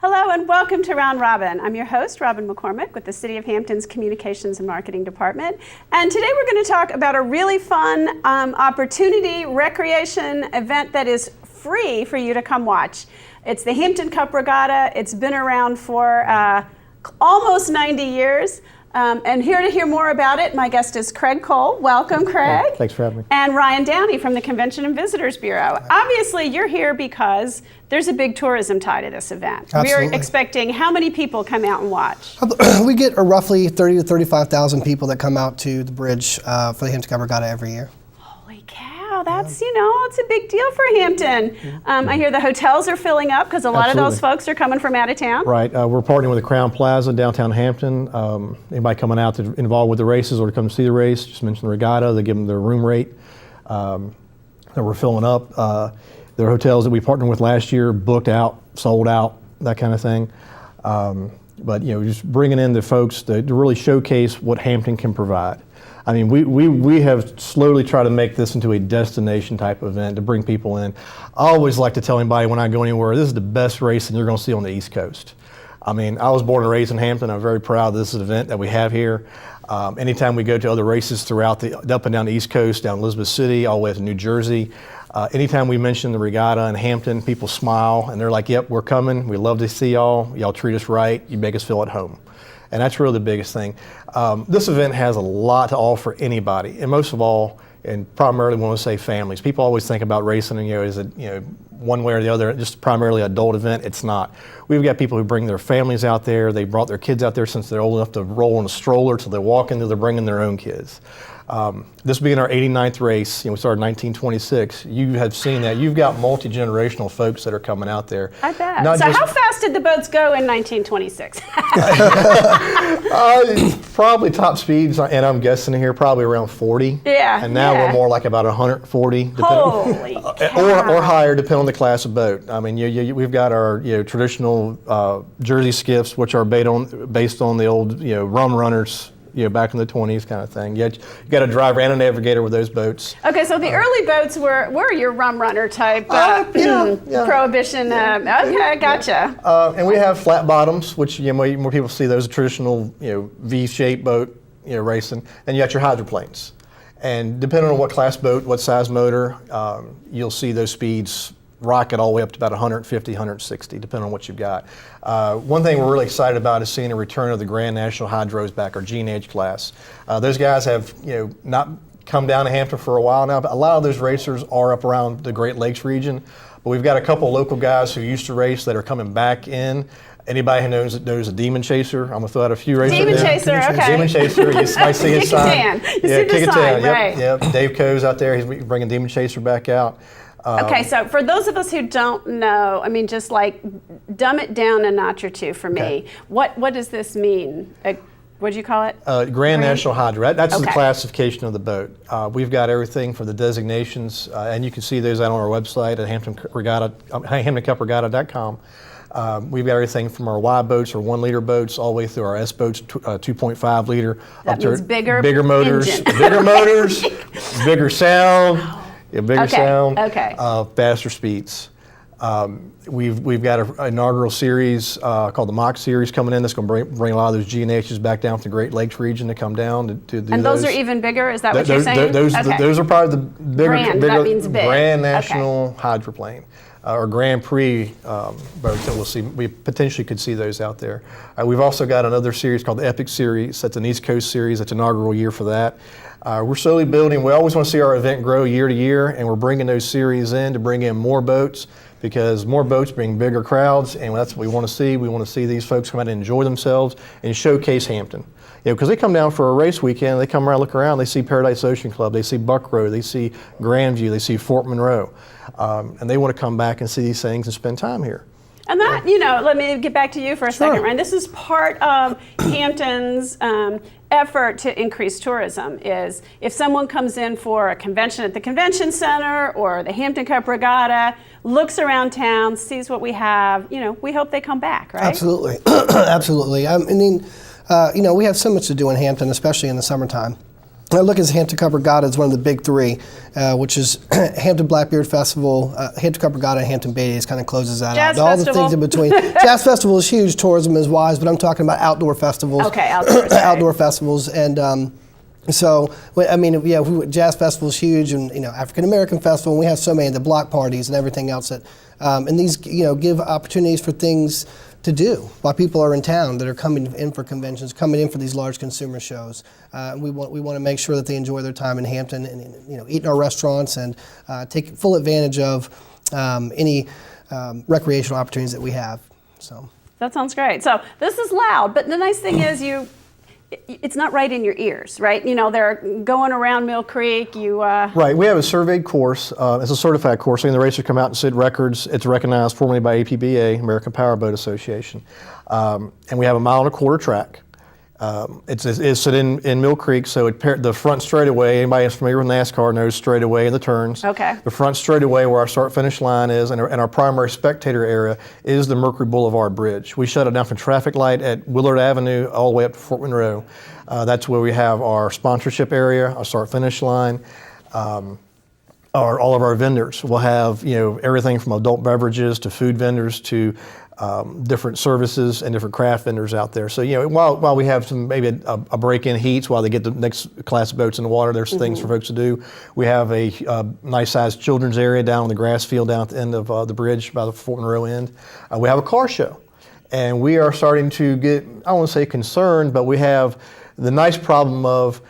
Hello and welcome to Round Robin. I'm your host, Robin McCormick with the City of Hampton's Communications and Marketing Department. And today we're going to talk about a really fun opportunity, recreation event that is free for you to come watch. It's the Hampton Cup Regatta. It's been around for almost 90 years. And here to hear more about it, my guest is Kraig Cole. Welcome, Kraig. Thanks for having me. And Ryan Downey from the Convention and Visitors Bureau. Obviously, you're here because there's a big tourism tie to this event. Absolutely. We're expecting how many people come out and watch? We get roughly 30 to 35,000 people that come out to the bridge for the Hampton Cup Regatta every year. Holy cow, that's, it's a big deal for Hampton. I hear the hotels are filling up because a lot of those folks are coming from out of town. Right, we're partnering with the Crown Plaza downtown Hampton. Anybody coming out to involved with the races or to come see the race, just mention the regatta, they give them their room rate that we're filling up. There are hotels that we partnered with last year, booked out, sold out, that kind of thing. But just bringing in the folks to really showcase what Hampton can provide. I mean, we have slowly tried to make this into a destination type event to bring people in. I always like to tell anybody when I go anywhere, this is the best racing you're going to see on the East Coast. I mean, I was born and raised in Hampton. I'm very proud of this event that we have here. Anytime we go to other races throughout up and down the East Coast, down Elizabeth City, all the way to New Jersey, anytime we mention the regatta in Hampton, people smile and they're like, yep, we're coming. We love to see y'all. Y'all treat us right. You make us feel at home. And that's really the biggest thing. This event has a lot to offer anybody, and most of all, and primarily want to say families. People always think about racing, and is it one way or the other, just primarily adult event. It's not. We've got people who bring their families out there. They brought their kids out there since they're old enough to roll in a stroller till they walk into. They're bringing their own kids. This being our 89th race, we started in 1926. You have seen that. You've got multi-generational folks that are coming out there. I bet. So how fast did the boats go in 1926? Probably top speeds, and I'm guessing here, probably around 40. Yeah. And now we're more like about 140. Holy cow. Or higher, depending on the class of boat. I mean, we've got our traditional Jersey skiffs, which are based on the old rum runners. Back in the 20s kind of thing. You got a driver and a navigator with those boats. Okay, so the early boats were your rum runner type prohibition. Okay, gotcha. And we have flat bottoms, which more people see those traditional V-shaped boat racing. And you got your hydroplanes. And depending on what class boat, what size motor, you'll see those speeds rocket all the way up to about 150, 160, depending on what you've got. One thing we're really excited about is seeing a return of the Grand National Hydros back, our G&H class. Those guys have not come down to Hampton for a while now, but a lot of those racers are up around the Great Lakes region. But we've got a couple local guys who used to race that are coming back in. Anybody who knows a Demon Chaser, I'm going to throw out a few racers. Demon Chaser, okay. Demon Chaser, you might see his sign. You see the sign, right. Yep. Dave Coe's out there, he's bringing Demon Chaser back out. Okay, so for those of us who don't know, just like dumb it down a notch or two for me. Okay. What does this mean? What do you call it? Grand National Hydro. That's the classification of the boat. We've got everything for the designations, and you can see those out on our website at HamptonCupRegatta.com. We've got everything from our Y boats or 1 liter boats all the way through our S boats, 2.5 liter. That means bigger motors, bigger motors, bigger sound. Bigger sound, faster speeds. We've got an inaugural series called the Mock Series coming in that's going to bring a lot of those G&Hs back down to the Great Lakes region to come down to do those. And those are even bigger? Is that what you're saying? Those are probably the bigger that means big. Grand National Hydroplane. Or Grand Prix boats that we'll see. We potentially could see those out there. We've also got another series called the Epic Series. That's an East Coast series. That's an inaugural year for that. We're slowly building. We always want to see our event grow year to year, and we're bringing those series in to bring in more boats because more boats bring bigger crowds, and that's what we want to see. We want to see these folks come out and enjoy themselves and showcase Hampton. Because they come down for a race weekend, they come around, look around, they see Paradise Ocean Club, they see Buck Row, they see Grandview, they see Fort Monroe, and they want to come back and see these things and spend time here. And that, let me get back to you for a second, Ryan. This is part of Hampton's effort to increase tourism is if someone comes in for a convention at the convention center or the Hampton Cup Regatta, looks around town, sees what we have, we hope they come back, right? Absolutely. Absolutely. We have so much to do in Hampton, especially in the summertime. I look at Hampton Cup Regatta as one of the big three, which is Hampton Blackbeard Festival, Hampton Cup Regatta, and Hampton Bay Days kind of closes that Jazz out. All Festival. the things in between. Jazz Festival is huge, tourism is wise, but I'm talking about outdoor festivals. Okay, outdoors. Outdoor festivals, and so I mean, yeah, Jazz Festival is huge, and African American Festival, and we have so many, the block parties and everything else that, and these give opportunities for things to do while people are in town that are coming in for conventions, coming in for these large consumer shows. We want to make sure that they enjoy their time in Hampton and eat in our restaurants and take full advantage of any recreational opportunities that we have. So That sounds great. So this is loud, but the nice thing is it's not right in your ears, right? They're going around Mill Creek. Right. We have a surveyed course. It's a certified course. The racers come out and set records. It's recognized formally by APBA, American Powerboat Association. And we have a 1.25 mile track. It's set in Mill Creek, so the front straightaway, anybody who's familiar with NASCAR knows straightaway and the turns. Okay. The front straightaway where our start-finish line is and our primary spectator area is the Mercury Boulevard Bridge. We shut it down from traffic light at Willard Avenue all the way up to Fort Monroe. That's where we have our sponsorship area, our start-finish line. All of our vendors will have everything from adult beverages to food vendors to different services and different craft vendors out there. So while we have maybe a break-in heats while they get the next class of boats in the water, there's things for folks to do. We have a nice-sized children's area down on the grass field down at the end of the bridge by the Fort Monroe end. We have a car show, and we are starting to get, I don't want to say concerned, but we have the nice problem of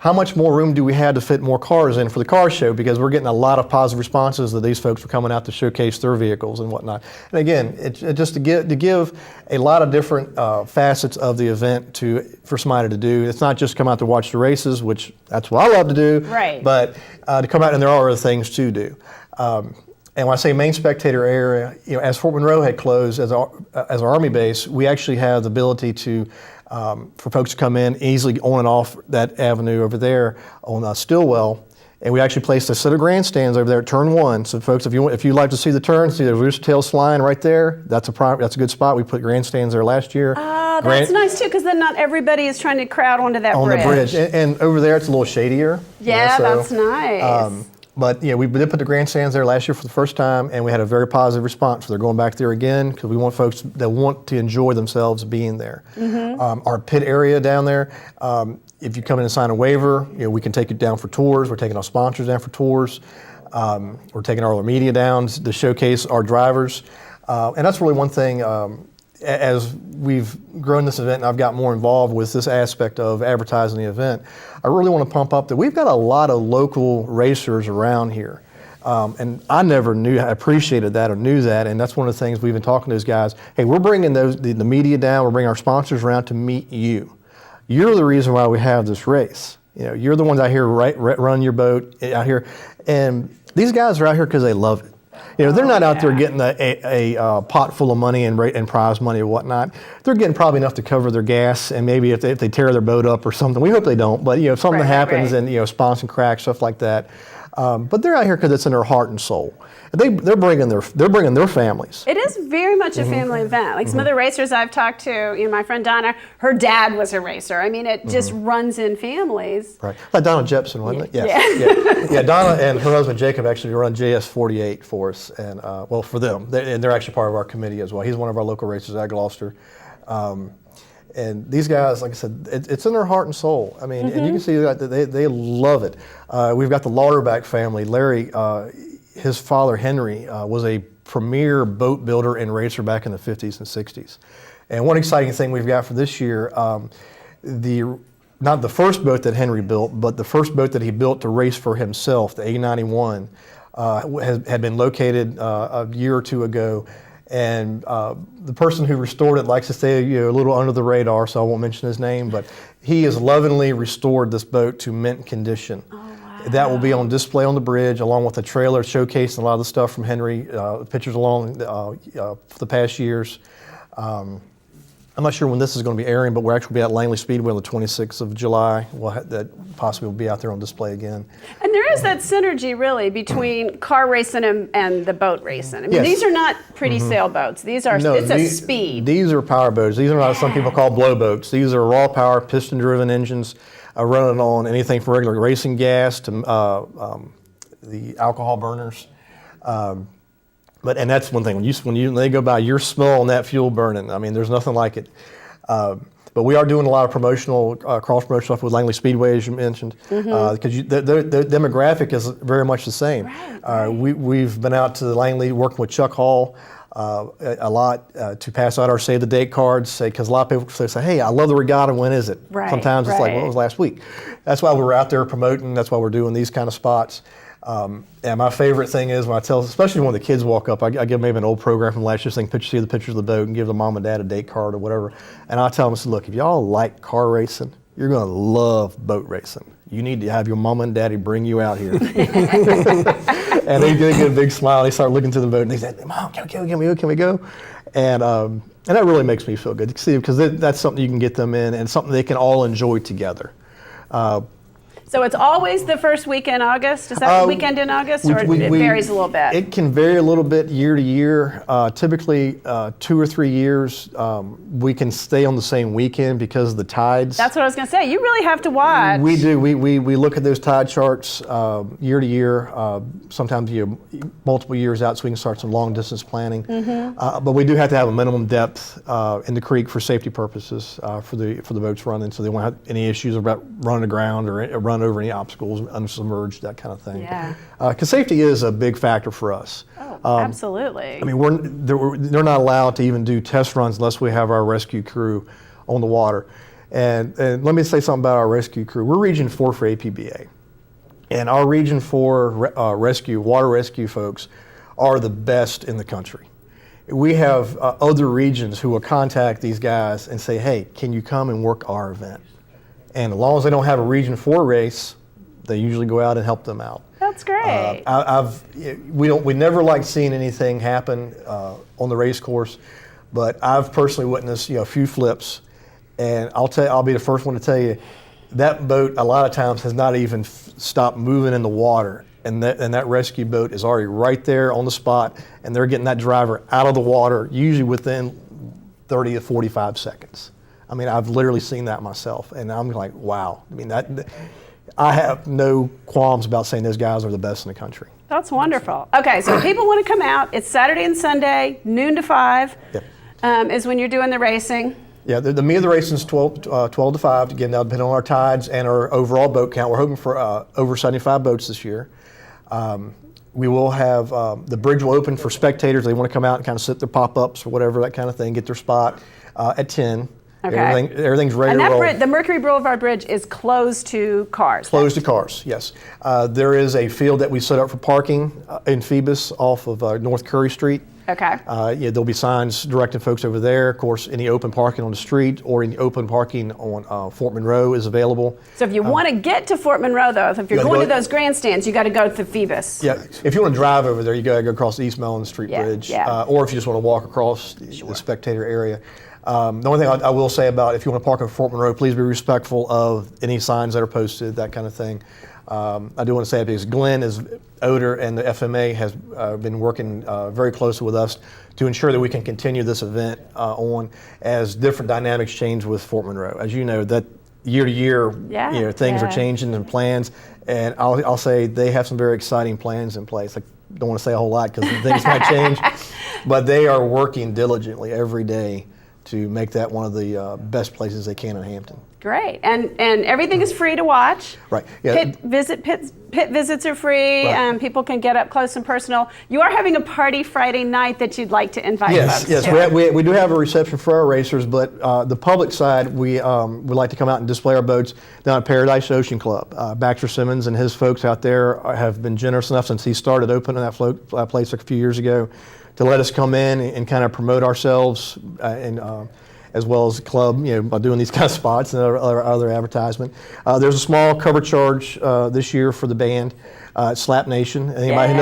how much more room do we have to fit more cars in for the car show, because we're getting a lot of positive responses that these folks are coming out to showcase their vehicles and whatnot. And again, it's just to give a lot of different facets of the event for somebody to do. It's not just come out to watch the races, which that's what I love to do, right? But to come out, and there are other things to do. And when I say main spectator area, as Fort Monroe had closed as our Army base, we actually have the ability to for folks to come in easily on and off that avenue over there on Stillwell. And we actually placed a set of grandstands over there at turn 1. So folks, if you'd like to see the turn, see the rooster tail slide right there, that's a good spot. We put grandstands there last year. Oh, that's nice too, because then not everybody is trying to crowd onto that bridge. On the bridge. And over there it's a little shadier. Yeah, that's nice. But we did put the grandstands there last year for the first time, and we had a very positive response. So they're going back there again because we want folks that want to enjoy themselves being there. Our pit area down there, if you come in and sign a waiver, we can take you down for tours. We're taking our sponsors down for tours. We're taking all our media down to showcase our drivers. And that's really one thing. As we've grown this event and I've got more involved with this aspect of advertising the event, I really want to pump up that we've got a lot of local racers around here. And I never appreciated that or knew that, and that's one of the things we've been talking to those guys. Hey, we're bringing the media down, we're bringing our sponsors around to meet you. You're the reason why we have this race. You're the ones out here run your boat out here, and these guys are out here because they love it. They're not out there getting a pot full of money and prize money or whatnot. They're getting probably enough to cover their gas, and maybe if they tear their boat up or something. We hope they don't, but if something happens and sponsoring cracks, stuff like that. But they're out here because it's in their heart and soul. They're bringing their families. It is very much a family event. Like some of the racers I've talked to, my friend Donna, her dad was a racer. I mean, it just runs in families. Right, like Donna Jepson, wasn't it? Yes. Yeah. Donna and her husband Jacob actually run JS48 for us, and for them, they're actually part of our committee as well. He's one of our local racers at Gloucester. And these guys, like I said, it's in their heart and soul. I mean, and you can see that they love it. We've got the Lauderback family. Larry, his father Henry was a premier boat builder and racer back in the 50s and 60s. And one exciting thing we've got for this year, not the first boat that Henry built, but the first boat that he built to race for himself, the A91, had been located a year or two ago. And the person who restored it likes to stay a little under the radar, so I won't mention his name, but he has lovingly restored this boat to mint condition. Oh, wow. That will be on display on the bridge, along with a trailer showcasing a lot of the stuff from Henry, pictures along for the past years. I'm not sure when this is going to be airing, but we're actually be at Langley Speedway on the 26th of July. That possibly will be out there on display again. And there is that synergy, really, between car racing and the boat racing. I mean, these are not pretty sailboats. It's a speed. These are power boats. These are not some people call blow boats. These are raw power, piston-driven engines. running on anything from regular racing gas to the alcohol burners. And that's one thing, when they go by, you're smelling that fuel burning. I mean, there's nothing like it. But we are doing a lot of promotional, cross-promotional stuff with Langley Speedway, as you mentioned, because the demographic is very much the same. Right. We've been out to Langley working with Chuck Hall a lot to pass out our Save the Date cards, because a lot of people say, hey, I love the regatta, when is it? Right, Sometimes it's like, well, right. it was last week. That's why we're out there promoting, that's why we're doing these kind of spots. And my favorite thing is when I tell, especially when the kids walk up, I give maybe an old program from last year, saying see the pictures of the boat and give the mom and dad a date card or whatever. And I tell them, I said, look, if y'all like car racing, you're going to love boat racing. You need to have your mom and daddy bring you out here. And they get a big smile. They start looking to the boat and they say, Mom, can we go? And that really makes me feel good to see, because that's something you can get them in and something they can all enjoy together. So it's always the first weekend in August? Is that the weekend in August, or it varies a little bit? It can vary a little bit year to year. Typically, 2 or 3 years, we can stay on the same weekend because of the tides. That's what I was going to say. You really have to watch. We do. We look at those tide charts year to year, sometimes multiple years out, so we can start some long distance planning. But we do have to have a minimum depth in the creek for safety purposes for the boats running, so they won't have any issues about running aground or run over any obstacles, unsubmerged, that kind of thing. Yeah. Because safety is a big factor for us. Oh, absolutely. I mean, they're not allowed to even do test runs unless we have our rescue crew on the water. And let me say something about our rescue crew. We're Region 4 for APBA. And our Region 4 water rescue folks are the best in the country. We have other regions who will contact these guys and say, hey, can you come and work our event? And as long as they don't have a Region 4 race, they usually go out and help them out. That's great. We never like seeing anything happen on the race course, but I've personally witnessed a few flips, and I'll be the first one to tell you that boat a lot of times has not even stopped moving in the water, and that rescue boat is already right there on the spot, and they're getting that driver out of the water usually within 30 to 45 seconds. I mean, I've literally seen that myself, and I'm like, wow. I mean, I have no qualms about saying those guys are the best in the country. That's wonderful. Okay, so if people want to come out, it's Saturday and Sunday, noon to 5, is when you're doing the racing. Yeah, the meat of the racing is 12 to 5. Again, that'll depend on our tides and our overall boat count. We're hoping for over 75 boats this year. We will have, the bridge will open for spectators. They want to come out and kind of sit their pop-ups or whatever, that kind of thing, get their spot at 10. Okay. Everything's ready to roll. And the Mercury Boulevard Bridge is closed to cars. Closed to cars, yes. There is a field that we set up for parking in Phoebus off of North Curry Street. Okay. There'll be signs directing folks over there. Of course, any open parking on the street or any open parking on Fort Monroe is available. So if you want to get to Fort Monroe, though, if you're going to those grandstands, you got to go to Phoebus. Yeah, if you want to drive over there, you got to go across the East Mellon Street Bridge. Yeah. Or if you just want to walk across the spectator area. The only thing I will say about if you want to park in Fort Monroe, please be respectful of any signs that are posted, that kind of thing. I do want to say that because Glenn Oder and the FMA has been working very closely with us to ensure that we can continue this event on as different dynamics change with Fort Monroe. As you know, that year to year, things are changing and plans, and I'll say they have some very exciting plans in place. I don't want to say a whole lot because things might change, but they are working diligently every day to make that one of the best places they can in Hampton. Great, and everything is free to watch. Right. Yeah. Pit visits are free. Right. People can get up close and personal. You are having a party Friday night that you'd like to invite folks to. Yes. We do have a reception for our racers, but the public side, we would like to come out and display our boats down at Paradise Ocean Club. Baxter Simmons and his folks out there have been generous enough since he started opening that place a few years ago to let us come in and kind of promote ourselves as well as the club, by doing these kind of spots and other advertisement. There's a small cover charge this year for the band, Slap Nation. Anybody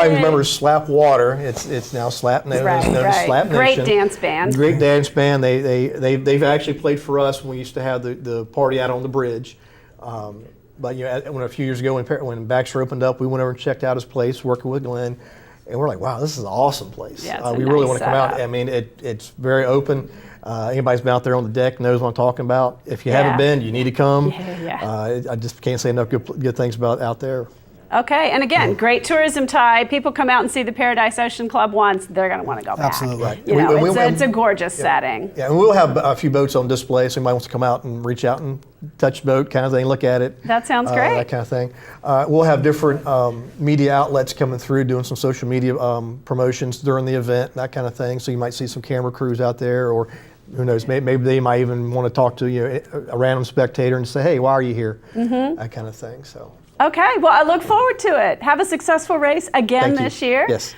who remembers Slap Water, it's now Slap Nation. Right. Slap Nation. Great dance band. Great dance band. They've actually played for us when we used to have the party out on the bridge. But a few years ago when Baxter opened up, we went over and checked out his place, working with Glenn. And we're like, wow, this is an awesome place. Yeah, we really want to come out. I mean, it's very open. Anybody's been out there on the deck knows what I'm talking about. If you Yeah. haven't been, you need to come. Yeah. I just can't say enough good things about out there. Okay, and again, great tourism tie. People come out and see the Paradise Ocean Club once, they're going to want to go back. Absolutely. Right. You know, We- it's a gorgeous setting. Yeah, and we'll have a few boats on display, so anybody wants to come out and reach out and touch the boat kind of thing, look at it. That sounds great. That kind of thing. We'll have different media outlets coming through doing some social media promotions during the event, that kind of thing. So you might see some camera crews out there, or who knows, maybe they might even want to talk to a random spectator and say, hey, why are you here? That kind of thing. So. Okay, well, I look forward to it. Have a successful race again Thank you. this year. Yes.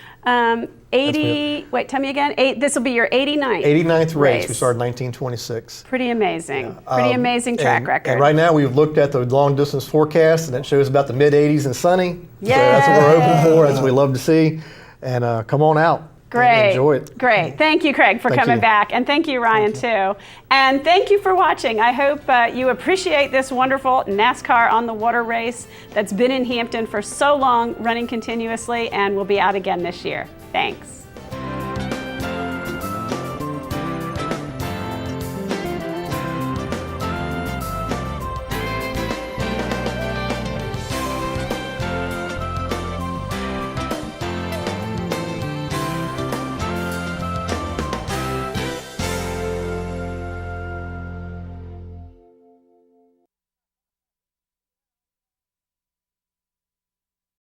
80, wait, tell me again. This will be your 89th. 89th race. We started in 1926. Pretty amazing. Pretty amazing track record. And right now we've looked at the long distance forecast, and it shows about the mid 80s and sunny. Yay. So that's what we're hoping for. That's what we love to see. And come on out. Great. And enjoy it. Great. Thank you, Kraig, for Thank coming you. back. And thank you, Ryan, too. And thank you for watching. I hope you appreciate this wonderful NASCAR on the water race that's been in Hampton for so long, running continuously, and will be out again this year. Thanks.